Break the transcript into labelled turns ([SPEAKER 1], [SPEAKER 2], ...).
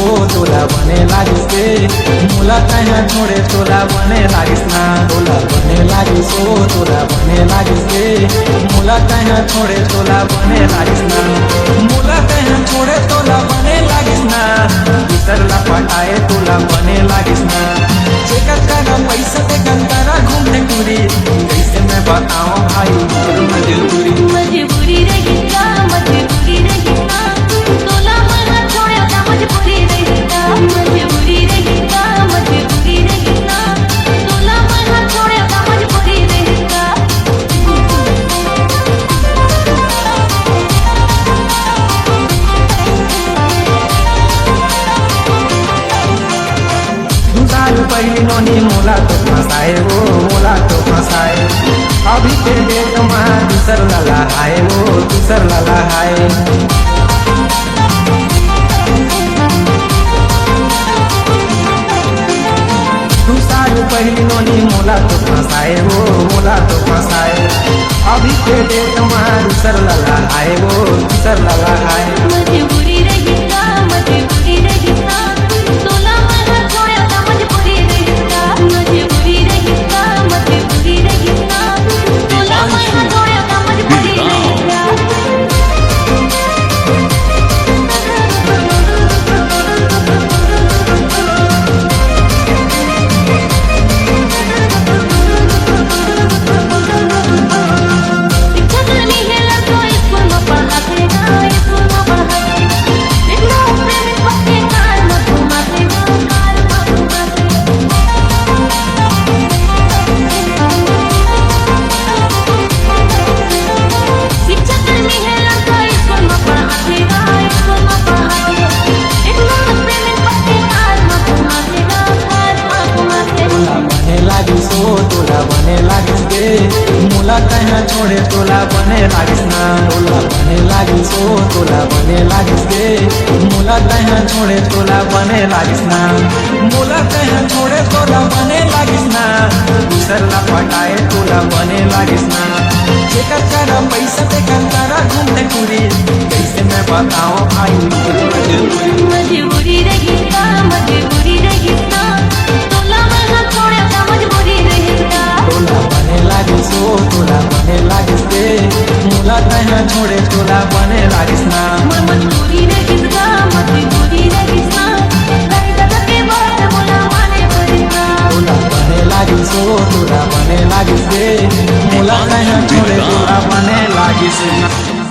[SPEAKER 1] तोला बने लागिस के मोला कहाँ छोड़े तोला बने लागिस ना तोला बने लागिस तोला बने लागिस के मोला कहाँ छोड़े तोला बने लागिस ना मोला कहाँ छोड़े तोला बने लागिस ना बिसरला पटाए तोला बने लागिस ना चेक करा पैसा दे कंतारा घूमने टूरी कैसे मैं बताऊं भाई मजबूरी
[SPEAKER 2] मजबूरी रही का मजबूरी रही का तोला मना छोड़ा का मजबूरी रही का मजबूरी रही का मजबूरी रही का तोला मना छोड़ा का मजबूरी रही का
[SPEAKER 1] साल पहली नोनी मोला तो फंसाए वो मोला तो फंसाए अभी के डेट में दूसर लला हाय वो दूसर लला हाय दू साल पहली नोनी मोला तो फंसाए वो मोला तो फंसाए अभी के डेट में दूसर लला हाय वो दूसर लला हाय
[SPEAKER 2] मजबूरी रही का मजबूरी रही का तोला मना छोड़ा का मजबूरी रही का मजबूरी रही का मजबूरी रही का तोला मना छोड़ा का मजबूरी रही का
[SPEAKER 1] तोला बने लागिस के मोला कहाँ छोड़े तोला बने लागिस ना तोला बने लागिस तोला बने लागिस के मोला कहाँ छोड़े तोला बने लागिस ना मोला कहाँ छोड़े तोला बने लागिस ना दूसर ला पटाए तोला बने लागिस ना चेक करा पैसा दे कंतारा घूमने टूरी कैसे मैं बताऊं भाई
[SPEAKER 2] मजबूरी रही का मजबूरी रही का तोला मना छोड़ा का मजबूरी रही का
[SPEAKER 1] तोला बने लागिस तोला बने लागिस के मोला कहाँ छोड़े तोला बने लागिस ना
[SPEAKER 2] मजबूरी रही का मजबूरी रही का कहीं दादा के बात बोला माने पड़ेगा
[SPEAKER 1] तोला बने लागिस तोला बने लागिस के मोला कहाँ छोड़े तोला बने लागिस ना।